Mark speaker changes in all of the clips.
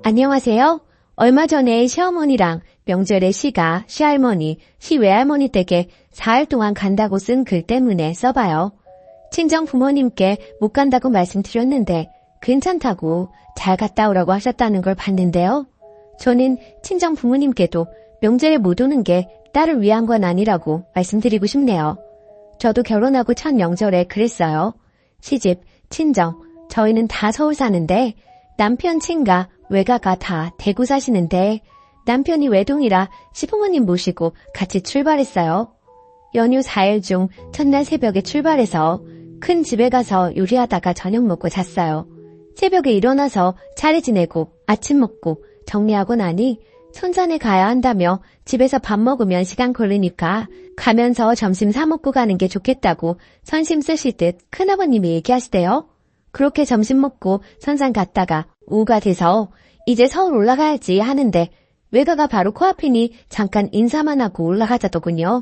Speaker 1: 안녕하세요. 얼마 전에 시어머니랑 명절에 시할머니, 시외할머니 댁에 4일 동안 간다고 쓴 글 때문에 써봐요. 친정 부모님께 못 간다고 말씀드렸는데 괜찮다고 잘 갔다 오라고 하셨다는 걸 봤는데요. 저는 친정 부모님께도 명절에 못 오는 게 딸을 위한 건 아니라고 말씀드리고 싶네요. 저도 결혼하고 첫 명절에 그랬어요. 시집, 친정, 저희는 다 서울 사는데 남편 친가, 외가가 다 대구 사시는데 남편이 외동이라 시부모님 모시고 같이 출발했어요. 연휴 4일 중 첫날 새벽에 출발해서 큰 집에 가서 요리하다가 저녁 먹고 잤어요. 새벽에 일어나서 차례 지내고 아침 먹고 정리하고 나니 손산에 가야 한다며 집에서 밥 먹으면 시간 걸리니까 가면서 점심 사 먹고 가는 게 좋겠다고 선심 쓰시듯 큰아버님이 얘기하시대요. 그렇게 점심 먹고 선산 갔다가 오후가 돼서 이제 서울 올라가야지 하는데 외가가 바로 코앞이니 잠깐 인사만 하고 올라가자더군요.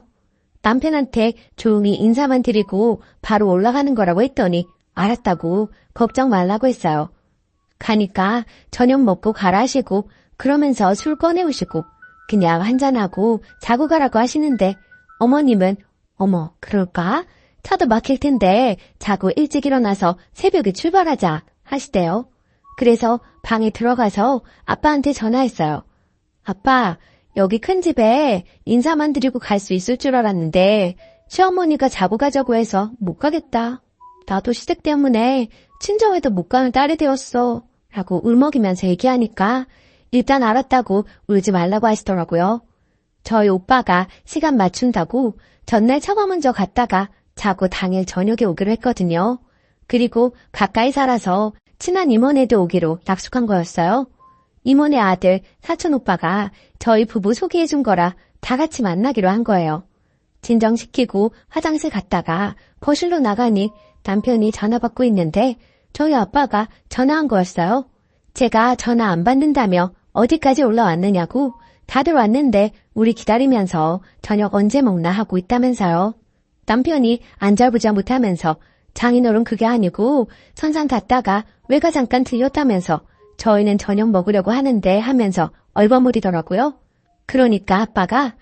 Speaker 1: 남편한테 조용히 인사만 드리고 바로 올라가는 거라고 했더니 알았다고 걱정 말라고 했어요. 가니까 저녁 먹고 가라 하시고 그러면서 술 꺼내오시고 그냥 한잔하고 자고 가라고 하시는데 어머님은 어머 그럴까? 차도 막힐 텐데 자고 일찍 일어나서 새벽에 출발하자 하시대요. 그래서 방에 들어가서 아빠한테 전화했어요. 아빠, 여기 큰 집에 인사만 드리고 갈 수 있을 줄 알았는데 시어머니가 자고 가자고 해서 못 가겠다. 나도 시댁 때문에 친정에도 못 가는 딸이 되었어. 라고 울먹이면서 얘기하니까 일단 알았다고 울지 말라고 하시더라고요. 저희 오빠가 시간 맞춘다고 전날 처가 먼저 갔다가 자고 당일 저녁에 오기로 했거든요. 그리고 가까이 살아서 친한 이모네도 오기로 약속한 거였어요. 이모네 아들 사촌 오빠가 저희 부부 소개해준 거라 다 같이 만나기로 한 거예요. 진정시키고 화장실 갔다가 거실로 나가니 남편이 전화 받고 있는데 저희 아빠가 전화한 거였어요. 제가 전화 안 받는다며 어디까지 올라왔느냐고 다들 왔는데 우리 기다리면서 저녁 언제 먹나 하고 있다면서요. 남편이 안절부절 못하면서 장인어른 그게 아니고 선산 갔다가 외가 잠깐 들렸다면서 저희는 저녁 먹으려고 하는데 하면서 얼버무리더라고요. 그러니까 아빠가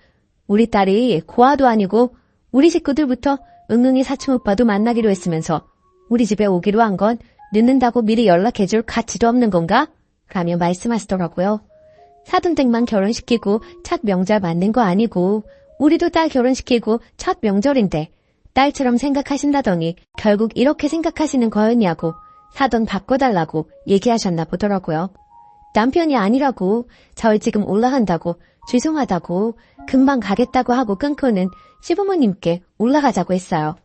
Speaker 1: 우리 딸이 고아도 아니고 우리 식구들부터 응응이 사촌 오빠도 만나기로 했으면서 우리 집에 오기로 한 건 늦는다고 미리 연락해줄 가치도 없는 건가? 라며 말씀하시더라고요. 사돈댁만 결혼시키고 첫 명절 맞는 거 아니고 우리도 딸 결혼시키고 첫 명절인데 딸처럼 생각하신다더니 결국 이렇게 생각하시는 거였냐고 사돈 바꿔달라고 얘기하셨나 보더라고요. 남편이 아니라고 저희 지금 올라간다고 죄송하다고 금방 가겠다고 하고 끊고는 시부모님께 올라가자고 했어요.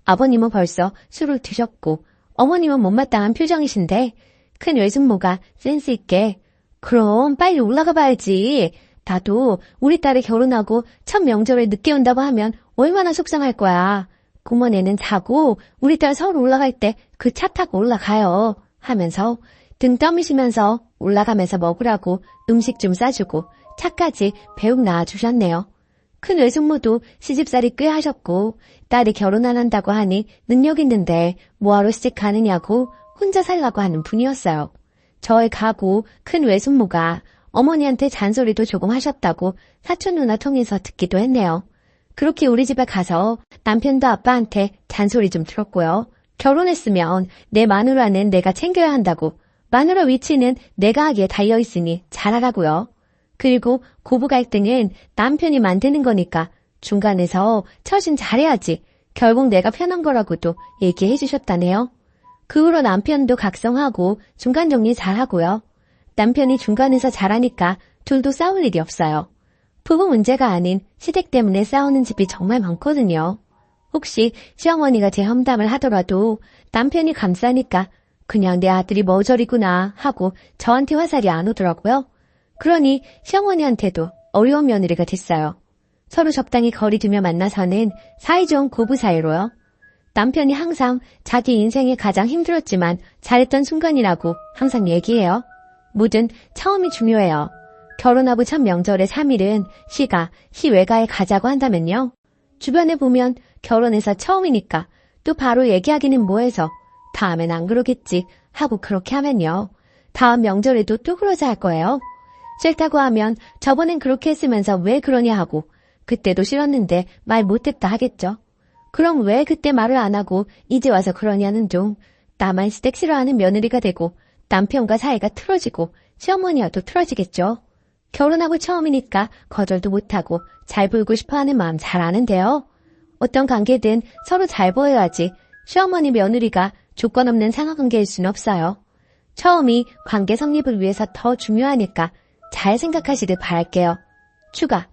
Speaker 1: 아버님은 벌써 술을 드셨고 어머님은 못마땅한 표정이신데 큰 외숙모가 센스 있게 그럼 빨리 올라가 봐야지. 나도 우리 딸이 결혼하고 첫 명절에 늦게 온다고 하면 얼마나 속상할 거야. 고모네는 자고 우리 딸 서울 올라갈 때 그 차 타고 올라가요. 하면서 등 떠미시면서 올라가면서 먹으라고 음식 좀 싸주고 차까지 배웅 낳아주셨네요. 큰 외숙모도 시집살이 꽤 하셨고 딸이 결혼 안 한다고 하니 능력 있는데 뭐하러 시집 가느냐고 혼자 살라고 하는 분이었어요. 저의 가고 큰 외숙모가 어머니한테 잔소리도 조금 하셨다고 사촌 누나 통해서 듣기도 했네요. 그렇게 우리 집에 가서 남편도 아빠한테 잔소리 좀 들었고요. 결혼했으면 내 마누라는 내가 챙겨야 한다고 마누라 위치는 내가 하기에 달려있으니 잘하라고요. 그리고 고부 갈등은 남편이 만드는 거니까 중간에서 처신 잘해야지 결국 내가 편한 거라고도 얘기해 주셨다네요. 그 후로 남편도 각성하고 중간 정리 잘하고요. 남편이 중간에서 잘하니까 둘도 싸울 일이 없어요. 부부 문제가 아닌 시댁 때문에 싸우는 집이 정말 많거든요. 혹시 시어머니가 제 험담을 하더라도 남편이 감싸니까 그냥 내 아들이 머저리구나 하고 저한테 화살이 안 오더라고요. 그러니 시어머니한테도 어려운 며느리가 됐어요. 서로 적당히 거리 두며 만나서는 사이좋은 고부 사이로요. 남편이 항상 자기 인생에 가장 힘들었지만 잘했던 순간이라고 항상 얘기해요. 뭐든 처음이 중요해요. 결혼하고 첫 명절의 3일은 시외가에 가자고 한다면요. 주변에 보면 결혼해서 처음이니까 또 바로 얘기하기는 뭐해서 다음엔 안 그러겠지 하고 그렇게 하면요. 다음 명절에도 또 그러자 할 거예요. 싫다고 하면 저번엔 그렇게 했으면서 왜 그러냐 하고 그때도 싫었는데 말 못했다 하겠죠. 그럼 왜 그때 말을 안 하고 이제 와서 그러냐는 둥 나만 시댁 싫어하는 며느리가 되고 남편과 사이가 틀어지고 시어머니와도 틀어지겠죠. 결혼하고 처음이니까 거절도 못하고 잘 보이고 싶어하는 마음 잘 아는데요. 어떤 관계든 서로 잘 보여야지 시어머니 며느리가 조건 없는 상하관계일 수는 없어요. 처음이 관계 성립을 위해서 더 중요하니까 잘 생각하시길 바랄게요. 추가.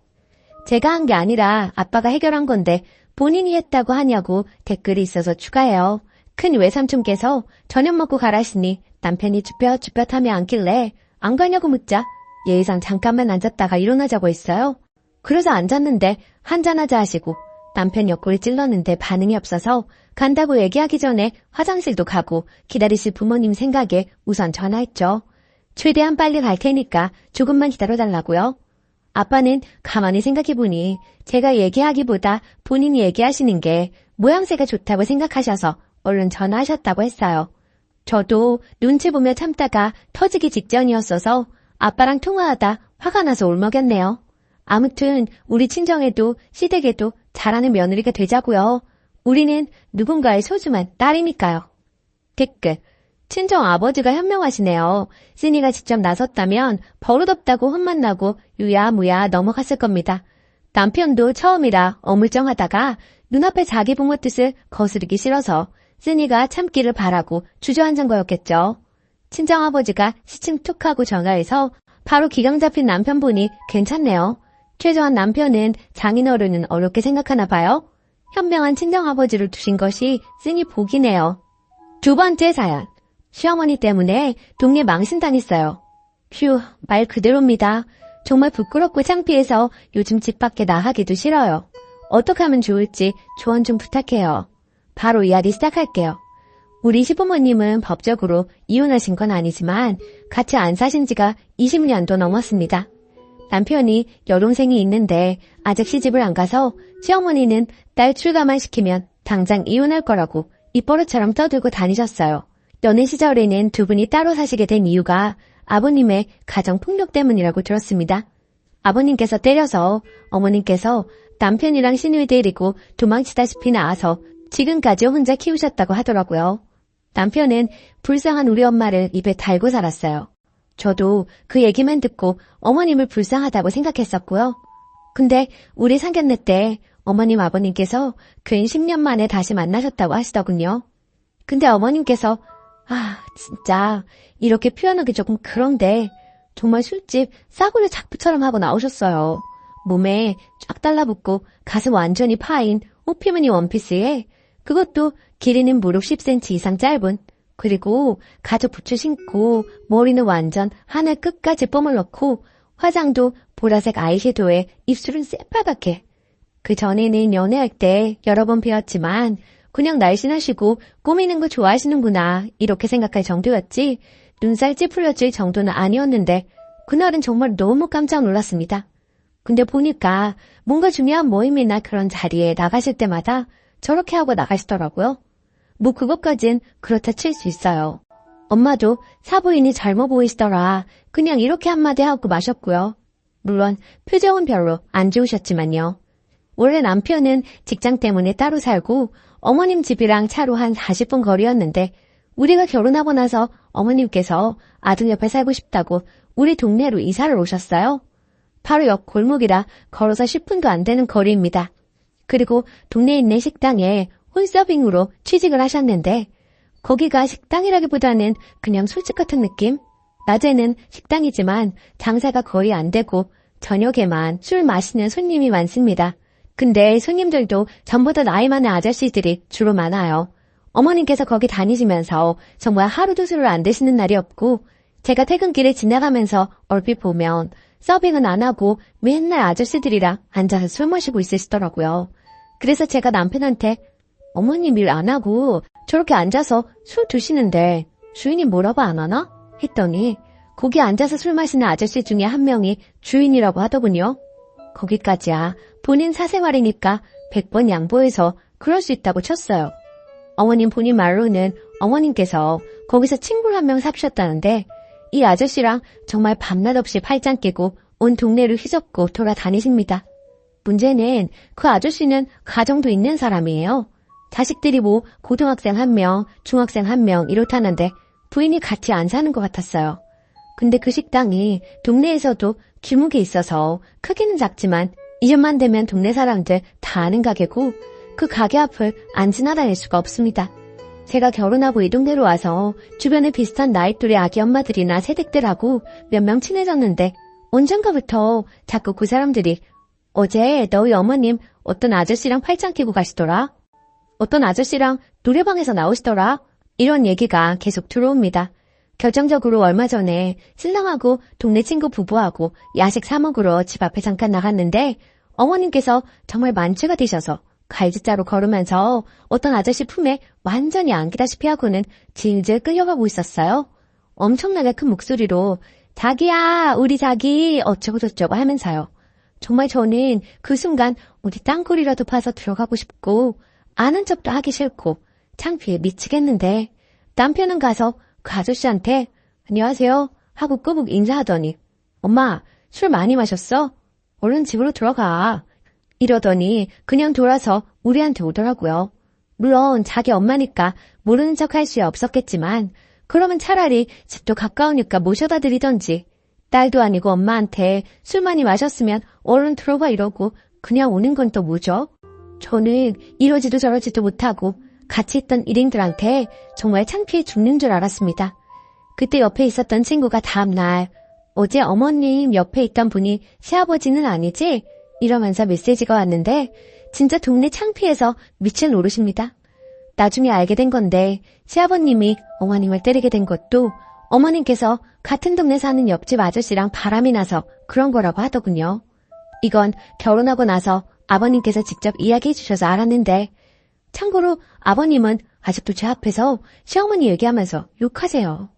Speaker 1: 제가 한 게 아니라 아빠가 해결한 건데 본인이 했다고 하냐고 댓글이 있어서 추가해요. 큰 외삼촌께서 저녁 먹고 가라시니 남편이 쭈뼛쭈뼛하며 앉길래 안 가냐고 묻자 예의상 잠깐만 앉았다가 일어나자고 했어요. 그래서 앉았는데 한잔하자 하시고 남편 옆구리 찔렀는데 반응이 없어서 간다고 얘기하기 전에 화장실도 가고 기다리실 부모님 생각에 우선 전화했죠. 최대한 빨리 갈 테니까 조금만 기다려달라고요. 아빠는 가만히 생각해보니 제가 얘기하기보다 본인이 얘기하시는 게 모양새가 좋다고 생각하셔서 얼른 전화하셨다고 했어요. 저도 눈치 보며 참다가 터지기 직전이었어서 아빠랑 통화하다 화가 나서 울먹였네요. 아무튼 우리 친정에도 시댁에도 잘하는 며느리가 되자고요. 우리는 누군가의 소중한 딸이니까요. 댓글. 친정 아버지가 현명하시네요. 쓰니가 직접 나섰다면 버릇없다고 혼만 나고 유야무야 넘어갔을 겁니다. 남편도 처음이라 어물쩡하다가 눈앞에 자기 부모 뜻을 거스르기 싫어서 쓰니가 참기를 바라고 주저앉은 거였겠죠. 친정아버지가 시침 툭 하고 전화해서 바로 기강 잡힌 남편 보니 괜찮네요. 최소한 남편은 장인어른은 어렵게 생각하나 봐요. 현명한 친정아버지를 두신 것이 쓰니 복이네요. 두 번째 사연. 시어머니 때문에 동네 망신 다녔어요. 휴, 말 그대로입니다. 정말 부끄럽고 창피해서 요즘 집 밖에 나가기도 싫어요. 어떻게 하면 좋을지 조언 좀 부탁해요. 바로 이야기 시작할게요. 우리 시부모님은 법적으로 이혼하신 건 아니지만 같이 안 사신 지가 20년도 넘었습니다. 남편이 여동생이 있는데 아직 시집을 안 가서 시어머니는 딸 출가만 시키면 당장 이혼할 거라고 입버릇처럼 떠들고 다니셨어요. 연애 시절에는 두 분이 따로 사시게 된 이유가 아버님의 가정폭력 때문이라고 들었습니다. 아버님께서 때려서 어머님께서 남편이랑 시누이 데리고 도망치다시피 나와서 지금까지 혼자 키우셨다고 하더라고요. 남편은 불쌍한 우리 엄마를 입에 달고 살았어요. 저도 그 얘기만 듣고 어머님을 불쌍하다고 생각했었고요. 근데 우리 상견례 때 어머님 아버님께서 괜 10년 만에 다시 만나셨다고 하시더군요. 근데 어머님께서 진짜 이렇게 표현하기 조금 그런데 정말 술집 싸구려 작부처럼 하고 나오셨어요. 몸에 쫙 달라붙고 가슴 완전히 파인 호피무늬 원피스에 그것도 길이는 무릎 10cm 이상 짧은 그리고 가죽 부츠 신고 머리는 완전 하늘 끝까지 뽐을 넣고 화장도 보라색 아이섀도우에 입술은 새빨갛게 그 전에는 연애할 때 여러 번 배웠지만 그냥 날씬하시고 꾸미는 거 좋아하시는구나 이렇게 생각할 정도였지 눈살 찌푸려질 정도는 아니었는데 그날은 정말 너무 깜짝 놀랐습니다. 근데 보니까 뭔가 중요한 모임이나 그런 자리에 나가실 때마다 저렇게 하고 나가시더라고요. 뭐 그것까진 그렇다 칠 수 있어요. 엄마도 사부인이 젊어 보이시더라. 그냥 이렇게 한마디 하고 마셨고요. 물론 표정은 별로 안 좋으셨지만요. 원래 남편은 직장 때문에 따로 살고 어머님 집이랑 차로 한 40분 거리였는데 우리가 결혼하고 나서 어머님께서 아들 옆에 살고 싶다고 우리 동네로 이사를 오셨어요. 바로 옆 골목이라 걸어서 10분도 안 되는 거리입니다. 그리고 동네에 있는 식당에 홀서빙으로 취직을 하셨는데 거기가 식당이라기보다는 그냥 술집 같은 느낌? 낮에는 식당이지만 장사가 거의 안 되고 저녁에만 술 마시는 손님이 많습니다. 근데 손님들도 전보다 나이 많은 아저씨들이 주로 많아요. 어머님께서 거기 다니시면서 정말 하루도 술을 안 드시는 날이 없고 제가 퇴근길에 지나가면서 얼핏 보면 서빙은 안 하고 맨날 아저씨들이랑 앉아서 술 마시고 있으시더라고요. 그래서 제가 남편한테 어머님 일 안 하고 저렇게 앉아서 술 드시는데 주인이 뭐라고 안 하나? 했더니 거기 앉아서 술 마시는 아저씨 중에 한 명이 주인이라고 하더군요. 거기까지야 본인 사생활이니까 100번 양보해서 그럴 수 있다고 쳤어요. 어머님 본인 말로는 어머님께서 거기서 친구를 한 명 삽셨다는데 이 아저씨랑 정말 밤낮 없이 팔짱 끼고 온 동네를 휘젓고 돌아다니십니다. 문제는 그 아저씨는 가정도 있는 사람이에요. 자식들이 고등학생 1명, 중학생 1명 이렇다는데 부인이 같이 안 사는 것 같았어요. 근데 그 식당이 동네에서도 규모가 있어서 크기는 작지만 이름만 되면 동네 사람들 다 아는 가게고 그 가게 앞을 안 지나다닐 수가 없습니다. 제가 결혼하고 이 동네로 와서 주변에 비슷한 나이 또래 아기 엄마들이나 새댁들하고 몇 명 친해졌는데 언젠가부터 자꾸 그 사람들이 어제 너희 어머님 어떤 아저씨랑 팔짱 끼고 가시더라. 어떤 아저씨랑 노래방에서 나오시더라. 이런 얘기가 계속 들어옵니다. 결정적으로 얼마 전에 신랑하고 동네 친구 부부하고 야식 사 먹으러 집 앞에 잠깐 나갔는데 어머님께서 정말 만취가 되셔서 갈지자로 걸으면서 어떤 아저씨 품에 완전히 안기다시피 하고는 질질 끌려가고 있었어요. 엄청나게 큰 목소리로 자기야 우리 자기 어쩌고저쩌고 하면서요. 정말 저는 그 순간 어디 땅굴이라도 파서 들어가고 싶고 아는 척도 하기 싫고 창피해 미치겠는데 남편은 가서 그 아저씨한테 안녕하세요 하고 꾸벅 인사하더니 엄마 술 많이 마셨어? 얼른 집으로 들어가. 이러더니 그냥 돌아서 우리한테 오더라고요. 물론 자기 엄마니까 모르는 척 할 수 없었겠지만 그러면 차라리 집도 가까우니까 모셔다 드리던지 딸도 아니고 엄마한테 술 많이 마셨으면 얼른 들어가 이러고 그냥 오는 건 또 뭐죠? 저는 이러지도 저러지도 못하고 같이 있던 일행들한테 정말 창피해 죽는 줄 알았습니다. 그때 옆에 있었던 친구가 다음날 어제 어머님 옆에 있던 분이 시아버지는 아니지? 이러면서 메시지가 왔는데 진짜 동네 창피해서 미칠 노릇입니다. 나중에 알게 된 건데 시아버님이 어머님을 때리게 된 것도 어머님께서 같은 동네 사는 옆집 아저씨랑 바람이 나서 그런 거라고 하더군요. 이건 결혼하고 나서 아버님께서 직접 이야기해 주셔서 알았는데 참고로 아버님은 아직도 제 앞에서 시어머니 얘기하면서 욕하세요.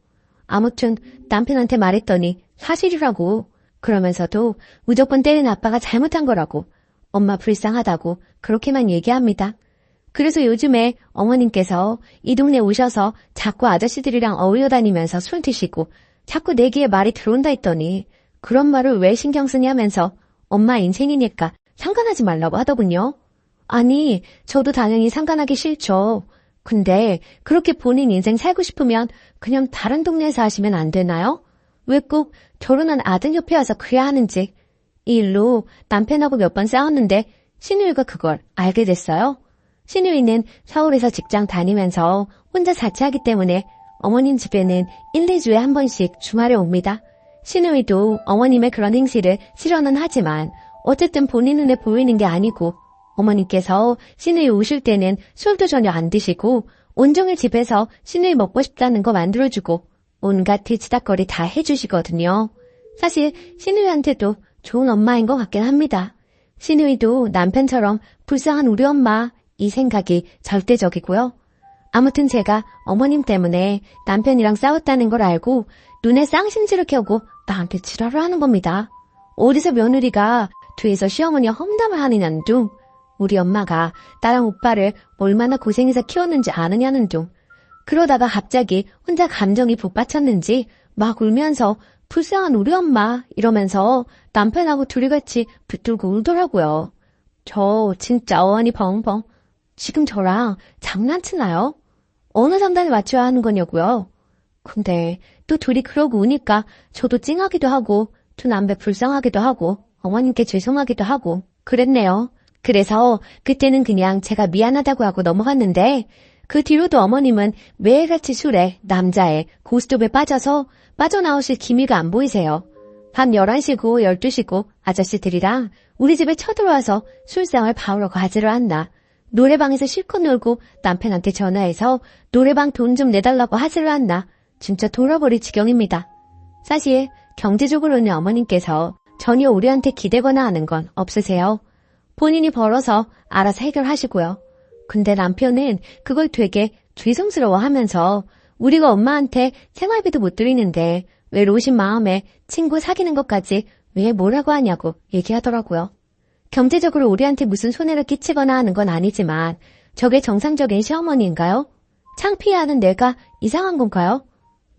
Speaker 1: 아무튼 남편한테 말했더니 사실이라고 그러면서도 무조건 때린 아빠가 잘못한 거라고 엄마 불쌍하다고 그렇게만 얘기합니다. 그래서 요즘에 어머님께서 이 동네 오셔서 자꾸 아저씨들이랑 어울려 다니면서 술 드시고 자꾸 내 귀에 말이 들어온다 했더니 그런 말을 왜 신경 쓰냐면서 엄마 인생이니까 상관하지 말라고 하더군요. 아니 저도 당연히 상관하기 싫죠. 근데 그렇게 본인 인생 살고 싶으면 그냥 다른 동네에서 하시면 안 되나요? 왜 꼭 결혼한 아들 옆에 와서 그래야 하는지. 이 일로 남편하고 몇 번 싸웠는데 신우이가 그걸 알게 됐어요. 신우이는 서울에서 직장 다니면서 혼자 자취하기 때문에 어머님 집에는 1, 2주에 한 번씩 주말에 옵니다. 신우이도 어머님의 그런 행실을 싫어는 하지만 어쨌든 본인 눈에 보이는 게 아니고 어머님께서 신우이 오실 때는 술도 전혀 안 드시고 온종일 집에서 신우이 먹고 싶다는 거 만들어주고 온갖 뒤치다거리 다 해주시거든요. 사실 신우이한테도 좋은 엄마인 것 같긴 합니다. 신우이도 남편처럼 불쌍한 우리 엄마 이 생각이 절대적이고요. 아무튼 제가 어머님 때문에 남편이랑 싸웠다는 걸 알고 눈에 쌍심지를 켜고 나한테 지랄을 하는 겁니다. 어디서 며느리가 뒤에서 시어머니와 험담을 하느냐는 둥, 우리 엄마가 나랑 오빠를 얼마나 고생해서 키웠는지 아느냐는 둥, 그러다가 갑자기 혼자 감정이 북받쳤는지 막 울면서 불쌍한 우리 엄마 이러면서 남편하고 둘이 같이 붙들고 울더라고요. 저 진짜 어안이 벙벙. 지금 저랑 장난치나요? 어느 장단에 맞춰야 하는 거냐고요? 근데 또 둘이 그러고 우니까 저도 찡하기도 하고 두 남배 불쌍하기도 하고 어머님께 죄송하기도 하고 그랬네요. 그래서 그때는 그냥 제가 미안하다고 하고 넘어갔는데 그 뒤로도 어머님은 매일같이 술에 남자애 고스톱에 빠져서 빠져나오실 기미가 안 보이세요. 밤 11시고 12시고 아저씨들이랑 우리 집에 쳐들어와서 술상을 봐오러 가지를 않나. 노래방에서 실컷 놀고 남편한테 전화해서 노래방 돈 좀 내달라고 하지를 않나. 진짜 돌아버릴 지경입니다. 사실 경제적으로는 어머님께서 전혀 우리한테 기대거나 하는 건 없으세요. 본인이 벌어서 알아서 해결하시고요. 근데 남편은 그걸 되게 죄송스러워하면서 우리가 엄마한테 생활비도 못 드리는데 왜 로신 마음에 친구 사귀는 것까지 왜 뭐라고 하냐고 얘기하더라고요. 경제적으로 우리한테 무슨 손해를 끼치거나 하는 건 아니지만 저게 정상적인 시어머니인가요? 창피해하는 내가 이상한 건가요?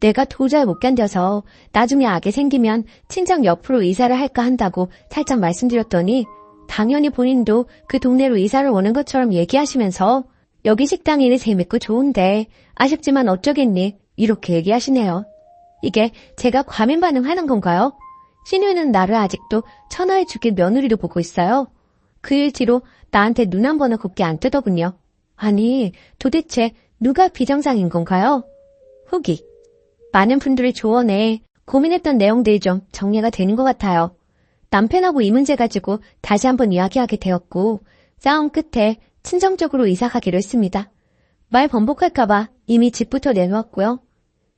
Speaker 1: 내가 도저히 못 견뎌서 나중에 아기 생기면 친정 옆으로 이사를 할까 한다고 살짝 말씀드렸더니 당연히 본인도 그 동네로 이사를 오는 것처럼 얘기하시면서 여기 식당 일이 재밌고 좋은데 아쉽지만 어쩌겠니 이렇게 얘기하시네요. 이게 제가 과민 반응하는 건가요? 신우는 나를 아직도 천하의 죽일 며느리로 보고 있어요. 그 일 뒤로 나한테 눈 한 번을 곱게 안 뜨더군요. 아니 도대체 누가 비정상인 건가요? 후기. 많은 분들의 조언에 고민했던 내용들이 좀 정리가 되는 것 같아요. 남편하고 이 문제 가지고 다시 한번 이야기하게 되었고 싸움 끝에 친정적으로 이사 가기로 했습니다. 말 번복할까봐 이미 집부터 내놓았고요.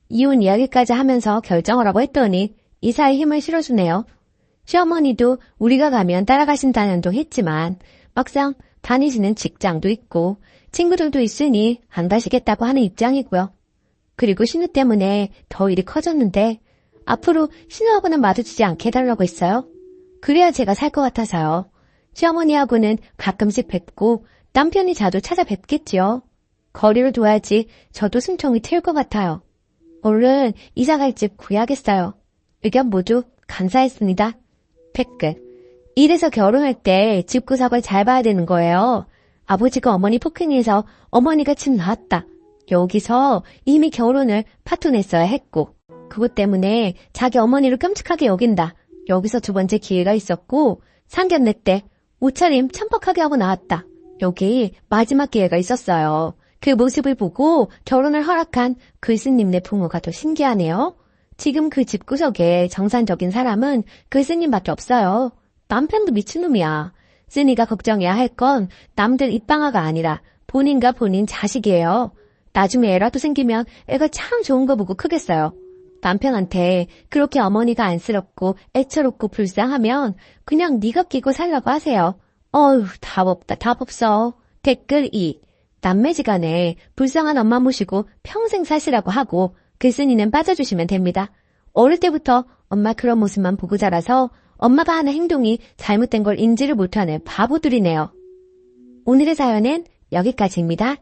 Speaker 1: 이혼 이야기까지 하면서 결정을 하고 했더니 이사에 힘을 실어주네요. 시어머니도 우리가 가면 따라가신다는도 했지만 막상 다니시는 직장도 있고 친구들도 있으니 안 가시겠다고 하는 입장이고요. 그리고 신우 때문에 더 일이 커졌는데 앞으로 신우하고는 마주치지 않게 해달라고 했어요. 그래야 제가 살 것 같아서요. 시어머니하고는 가끔씩 뵙고 남편이 자주 찾아뵙겠지요. 거리를 둬야지 저도 숨통이 트일 것 같아요. 얼른 이사갈 집 구해야겠어요. 의견 모두 감사했습니다. 댓글. 이래서 결혼할 때 집구석을 잘 봐야 되는 거예요. 아버지가 어머니 폭행해서 어머니가 집 나왔다. 여기서 이미 결혼을 파토냈어야 했고 그것 때문에 자기 어머니를 끔찍하게 여긴다. 여기서 두 번째 기회가 있었고 상견례 때 옷차림 천박하게 하고 나왔다. 여기 마지막 기회가 있었어요. 그 모습을 보고 결혼을 허락한 그 스님네 부모가 더 신기하네요. 지금 그 집구석에 정상적인 사람은 그 스님밖에 없어요. 남편도 미친놈이야. 스니가 걱정해야 할 건 남들 입방아가 아니라 본인과 본인 자식이에요. 나중에 애라도 생기면 애가 참 좋은 거 보고 크겠어요. 남편한테 그렇게 어머니가 안쓰럽고 애처롭고 불쌍하면 그냥 네가 끼고 살라고 하세요. 어휴 답 없다 답 없어. 댓글 2. 남매지간에 불쌍한 엄마 모시고 평생 사시라고 하고 그 스니는 빠져주시면 됩니다. 어릴 때부터 엄마 그런 모습만 보고 자라서 엄마가 하는 행동이 잘못된 걸 인지를 못하는 바보들이네요. 오늘의 사연은 여기까지입니다.